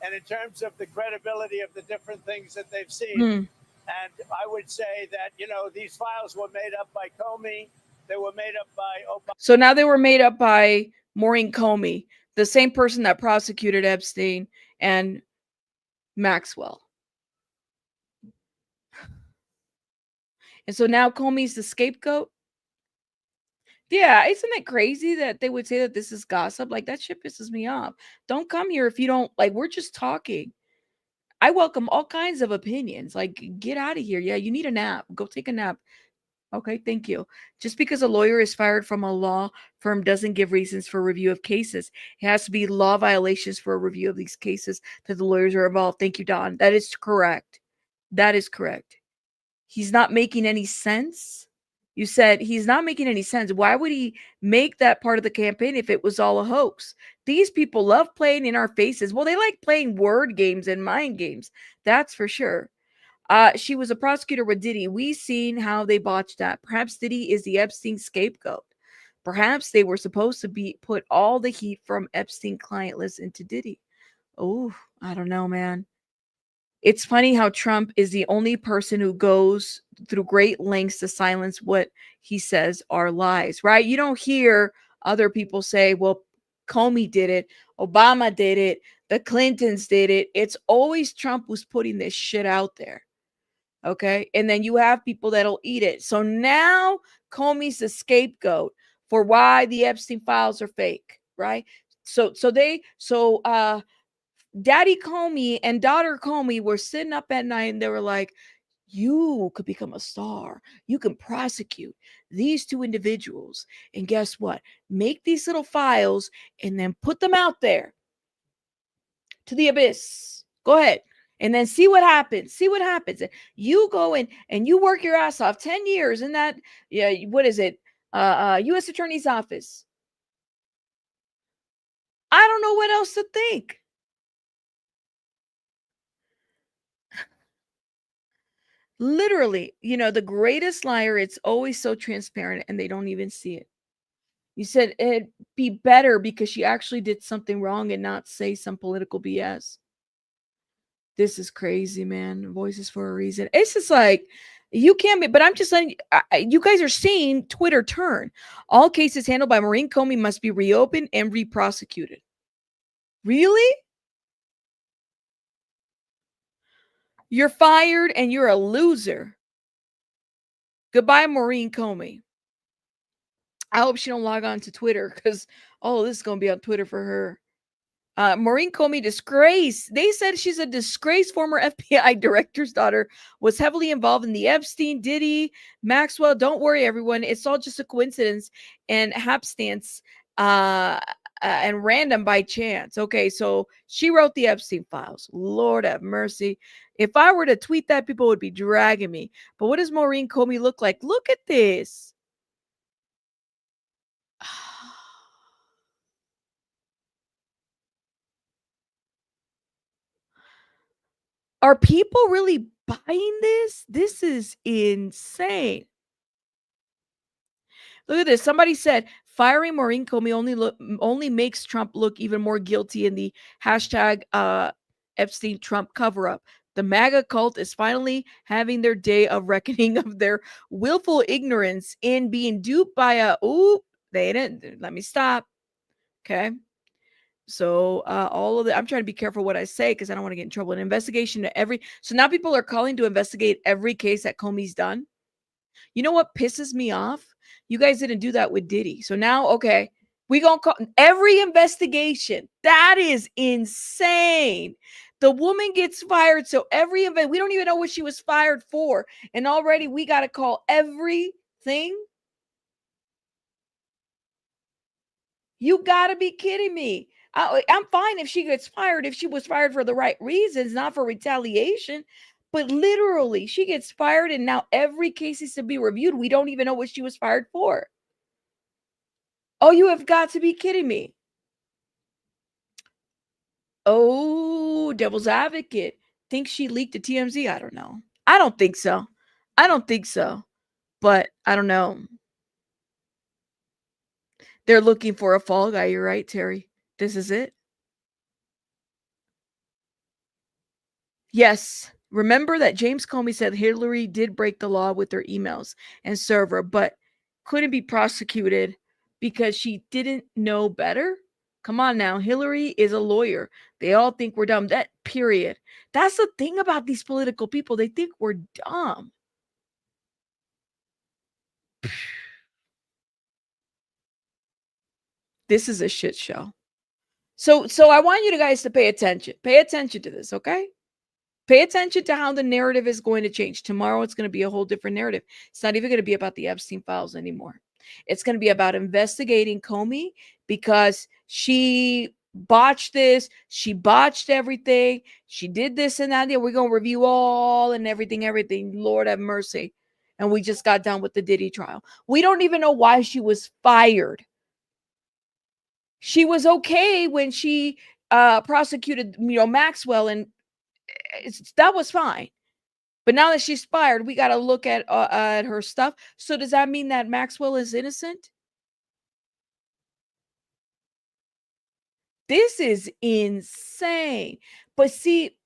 and in terms of the credibility of the different things that they've seen. And I would say that, these files were made up by Comey. They were made up by Obama. So now they were made up by Maurene Comey, the same person that prosecuted Epstein and Maxwell. And so now Comey's the scapegoat. Yeah, isn't it crazy that they would say that this is gossip? Like, that shit pisses me off. Don't come here if you don't, like, we're just talking. I welcome all kinds of opinions. Like, get out of here. Yeah, you need a nap. Go take a nap. Okay, thank you. Just because a lawyer is fired from a law firm doesn't give reasons for review of cases. It has to be law violations for a review of these cases that the lawyers are involved. Thank you, Don. That is correct. That is correct. He's not making any sense. You said he's not making any sense. Why would he make that part of the campaign if it was all a hoax? These people love playing in our faces. Well, they like playing word games and mind games. That's for sure. She was a prosecutor with Diddy. We've seen how they botched that. Perhaps Diddy is the Epstein scapegoat. Perhaps they were supposed to put all the heat from Epstein client list into Diddy. Oh, I don't know, man. It's funny how Trump is the only person who goes through great lengths to silence what he says are lies, right? You don't hear other people say, well, Comey did it, Obama did it, the Clintons did it. It's always Trump who's putting this shit out there, okay? And then you have people that'll eat it. So now Comey's the scapegoat for why the Epstein files are fake, right? So Daddy Comey and daughter Comey were sitting up at night and they were like, you could become a star. You can prosecute these two individuals. And guess what? Make these little files and then put them out there to the abyss. Go ahead. And then see what happens. See what happens. You go in and you work your ass off 10 years in that, what is it? U.S. Attorney's Office. I don't know what else to think. Literally, the greatest liar, it's always so transparent and they don't even see it. You said it'd be better because she actually did something wrong and not say some political BS. This is crazy, man. Voices for a reason. It's just like, you can't be, but I'm just letting you guys are seeing Twitter turn. All cases handled by Maurene Comey must be reopened and re-prosecuted. Really? You're fired and you're a loser. Goodbye, Maurene Comey. I hope she don't log on to Twitter because, this is going to be on Twitter for her. Maurene Comey disgrace. They said she's a disgraced former FBI director's daughter, was heavily involved in the Epstein, Diddy, Maxwell. Don't worry, everyone. It's all just a coincidence and hapstance. and random by chance. Okay, so she wrote the Epstein files. Lord have mercy. If I were to tweet that, people would be dragging me. But what does Maurene Comey look like? Look at this. Are people really buying this? This is insane. Look at this. Somebody said firing Maurene Comey only makes Trump look even more guilty in the hashtag Epstein Trump cover up. The MAGA cult is finally having their day of reckoning of their willful ignorance in being duped by they didn't let me stop. Okay. So all of the I'm trying to be careful what I say because I don't want to get in trouble. An investigation to so now people are calling to investigate every case that Comey's done. You know what pisses me off? You guys didn't do that with Diddy. So now, okay, we gonna call every investigation. That is insane. The woman gets fired, so every event, we don't even know what she was fired for. And already we got to call everything. You got to be kidding me. I'm fine if she gets fired, if she was fired for the right reasons, not for retaliation. But literally, she gets fired, and now every case is to be reviewed. We don't even know what she was fired for. Oh, you have got to be kidding me. Oh, devil's advocate. Thinks she leaked to TMZ? I don't know. I don't think so. But I don't know. They're looking for a fall guy. You're right, Terry. This is it. Yes. Remember that James Comey said Hillary did break the law with her emails and server, but couldn't be prosecuted because she didn't know better? Come on now. Hillary is a lawyer. They all think we're dumb. That period. That's the thing about these political people. They think we're dumb. This is a shit show. So I want you guys to pay attention. Pay attention to this, okay? Pay attention to how the narrative is going to change. Tomorrow, it's going to be a whole different narrative. It's not even going to be about the Epstein files anymore. It's going to be about investigating Comey because she botched this. She botched everything. She did this and that. We're going to review all and everything. Lord have mercy. And we just got done with the Diddy trial. We don't even know why she was fired. She was okay when she prosecuted, Maxwell, and that was fine. But now that she's fired, we got to look at her stuff. So does that mean that Maxwell is innocent? This is insane. But see,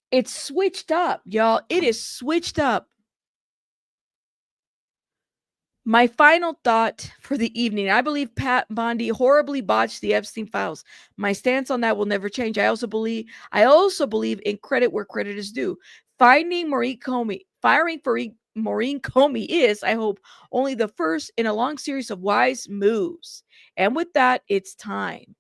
it's switched up, y'all. It is switched up. My final thought for the evening. I believe Pat Bondi horribly botched the Epstein files. My stance on that will never change. I also believe in credit where credit is due. Firing Maurene Comey is, I hope, only the first in a long series of wise moves. And with that, it's time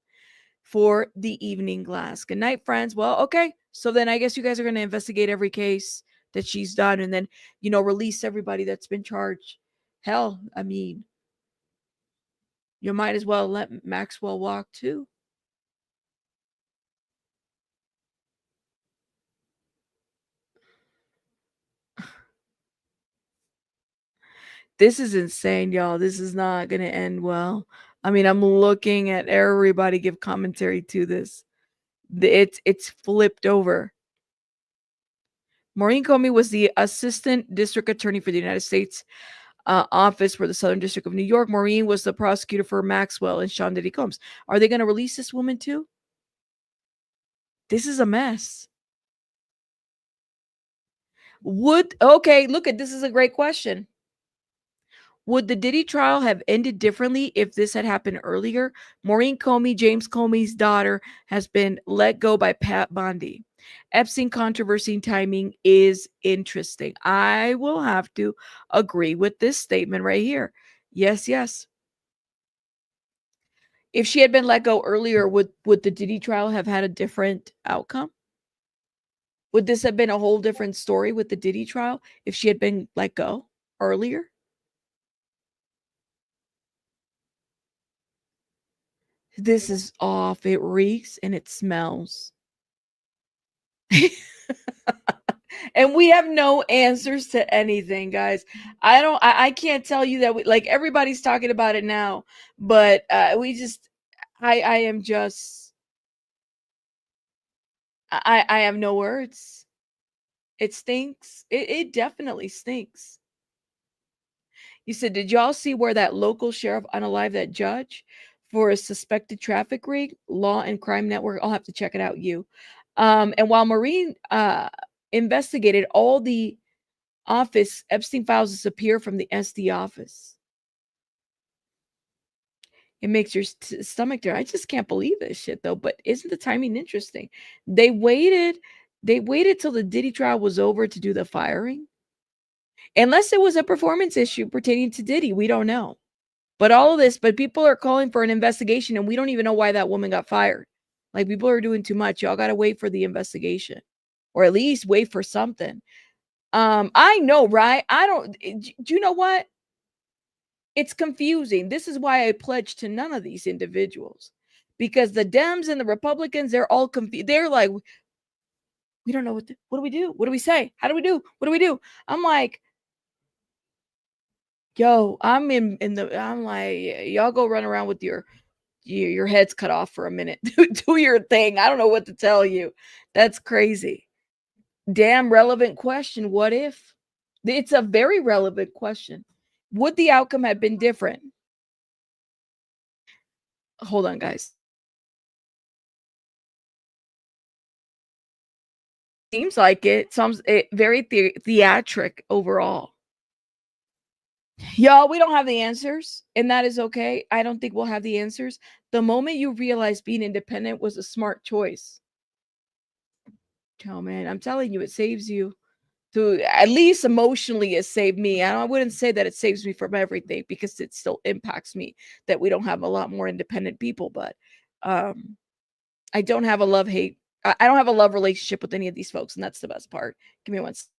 for the evening glass. Good night, friends. Well, okay. So then I guess you guys are going to investigate every case that she's done and then, release everybody that's been charged. Hell, I mean, you might as well let Maxwell walk too. This is insane, y'all. This is not going to end well. I mean, I'm looking at everybody give commentary to this. It's flipped over. Maurene Comey was the assistant district attorney for the United States office for the Southern District of New York. Maurene was the prosecutor for Maxwell and Sean Diddy Combs. Are they going to release this woman too? This is a mess. Look at this is a great question. Would the Diddy trial have ended differently if this had happened earlier? Maurene Comey, James Comey's daughter, has been let go by Pat Bondi. Epstein controversy timing is interesting. I will have to agree with this statement right here. Yes. If she had been let go earlier, would the Diddy trial have had a different outcome? Would this have been a whole different story with the Diddy trial if she had been let go earlier? This is off. It reeks and it smells. And we have no answers to anything, guys. I can't tell you that like everybody's talking about it now, but I am just I have no words. It stinks. It definitely stinks. You said, did y'all see where that local sheriff unalived that judge for a suspected traffic ring? Law and Crime Network. I'll have to check it out. And while Maurene investigated, all the office Epstein files disappear from the SD office. It makes your stomach turn. I just can't believe this shit though. But isn't the timing interesting? They waited till the Diddy trial was over to do the firing. Unless it was a performance issue pertaining to Diddy, we don't know. But people are calling for an investigation and we don't even know why that woman got fired. Like, people are doing too much. Y'all got to wait for the investigation, or at least wait for something. I know, right? Do you know what? It's confusing. This is why I pledge to none of these individuals, because the Dems and the Republicans, they're all confused. They're like, we don't know what do we do? What do we say? How do we do? What do we do? I'm like, yo, I'm like, y'all go run around with your head's cut off for a minute. Do your thing. I don't know what to tell you. That's crazy. Damn relevant question. What if? It's a very relevant question. Would the outcome have been different? Hold on, guys. Seems like it. Very theatric overall. Y'all, we don't have the answers, and that is okay. I don't think we'll have the answers. The moment you realize being independent was a smart choice. Oh, man, I'm telling you, it saves you. At least emotionally, it saved me. I wouldn't say that it saves me from everything, because it still impacts me that we don't have a lot more independent people. But I don't have a love-hate. I don't have a love relationship with any of these folks, and that's the best part. Give me one second.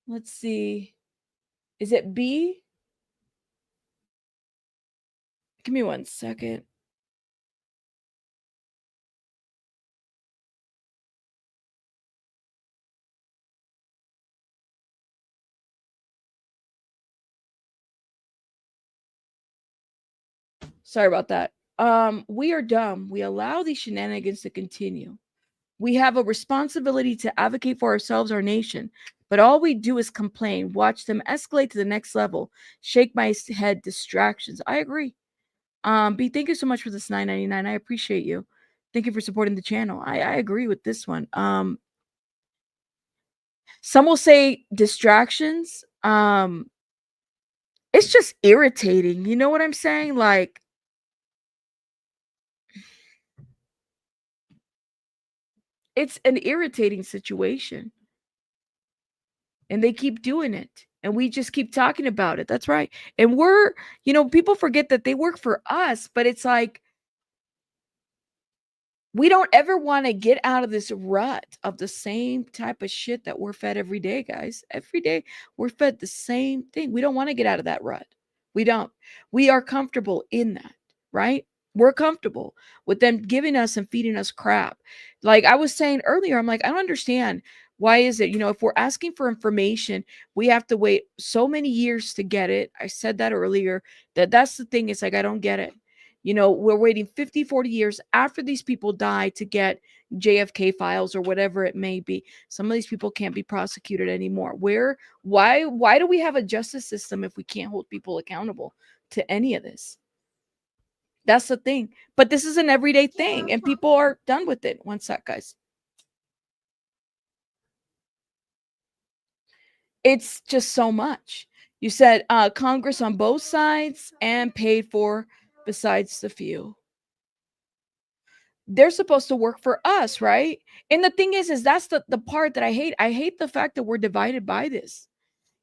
Let's see. Is it B? Give me one second. Sorry about that. We are dumb. We allow these shenanigans to continue. We have a responsibility to advocate for ourselves, our nation, but all we do is complain, watch them escalate to the next level, shake my head, distractions. I agree. B, thank you so much for this $9.99. I appreciate you. Thank you for supporting the channel. I agree with this one. Some will say distractions. It's just irritating. You know what I'm saying? Like, it's an irritating situation. And they keep doing it. And we just keep talking about it. That's right. And people forget that they work for us, but it's like, we don't ever want to get out of this rut of the same type of shit that we're fed every day, guys. Every day we're fed the same thing. We don't want to get out of that rut. We don't. We are comfortable in that, right? We're comfortable with them giving us and feeding us crap. Like I was saying earlier, I'm like, I don't understand. Why is it, if we're asking for information, we have to wait so many years to get it. I said that earlier, that's the thing. It's like, I don't get it. We're waiting 50, 40 years after these people die to get JFK files or whatever it may be. Some of these people can't be prosecuted anymore. Why do we have a justice system if we can't hold people accountable to any of this? That's the thing. But this is an everyday thing, and people are done with it. One sec, guys. It's just so much. You said Congress on both sides and paid for besides the few. They're supposed to work for us, right? And the thing is that's the part that I hate. I hate the fact that we're divided by this.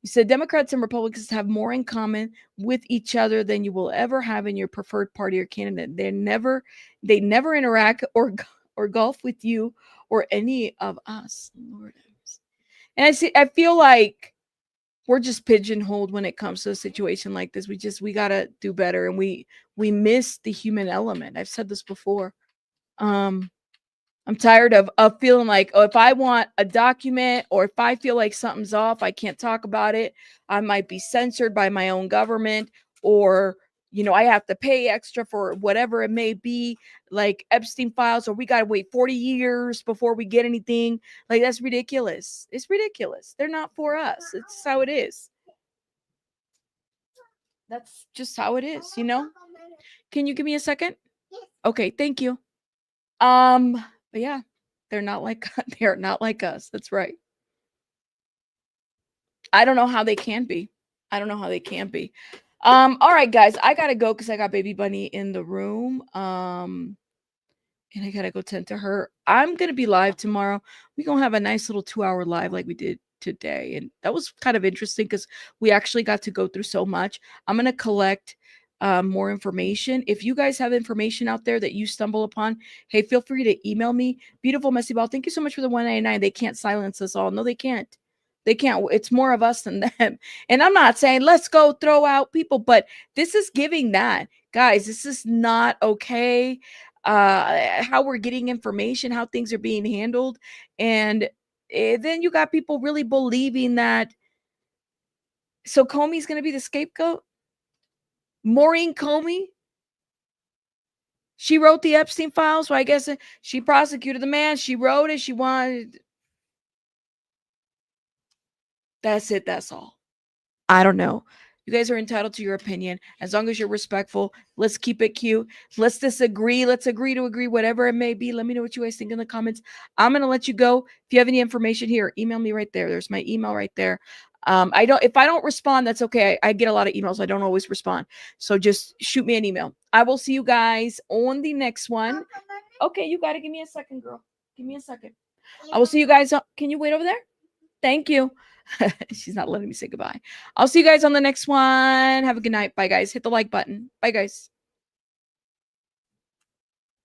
You said Democrats and Republicans have more in common with each other than you will ever have in your preferred party or candidate. They never interact or golf with you or any of us. Lord. And I feel like we're just pigeonholed when it comes to a situation like this. We gotta do better, and we miss the human element. I've said this before. I'm tired of feeling like, oh, if I want a document or if I feel like something's off, I can't talk about it. I might be censored by my own government, or, you know, I have to pay extra for whatever it may be, like Epstein files, or we got to wait 40 years before we get anything. Like, that's ridiculous. It's ridiculous. They're not for us. It's how it is. That's just how it is, you know? Can you give me a second? Okay, thank you. But yeah, they're not like us. That's right. I don't know how they can be. I don't know how they can be. All right, guys, I gotta go because I got baby bunny in the room. And I gotta go tend to her. I'm gonna be live tomorrow. We're gonna have a nice little 2-hour live like we did today. And that was kind of interesting because we actually got to go through so much. I'm gonna collect more information. If you guys have information out there that you stumble upon, hey, feel free to email me. Beautiful Messy Ball, thank you so much for the 199. They can't silence us all. No, they can't. They can't. It's more of us than them. And I'm not saying let's go throw out people, but this is giving that. Guys, this is not okay. How we're getting information, how things are being handled. And then you got people really believing that. So Comey's going to be the scapegoat? Maurene Comey? She wrote the Epstein files, so I guess she prosecuted the man. She wrote it. She wanted. That's it. That's all. I don't know. You guys are entitled to your opinion. As long as you're respectful, let's keep it cute. Let's disagree. Let's agree to agree, whatever it may be. Let me know what you guys think in the comments. I'm going to let you go. If you have any information here, email me right there. There's my email right there. If I don't respond, that's okay. I get a lot of emails. I don't always respond. So just shoot me an email. I will see you guys on the next one. Okay, you got to give me a second, girl. Give me a second. I will see you guys. Can you wait over there? Thank you. She's not letting me say goodbye. I'll see you guys on the next one. Have a good night. Bye, guys. Hit the like button. Bye, guys.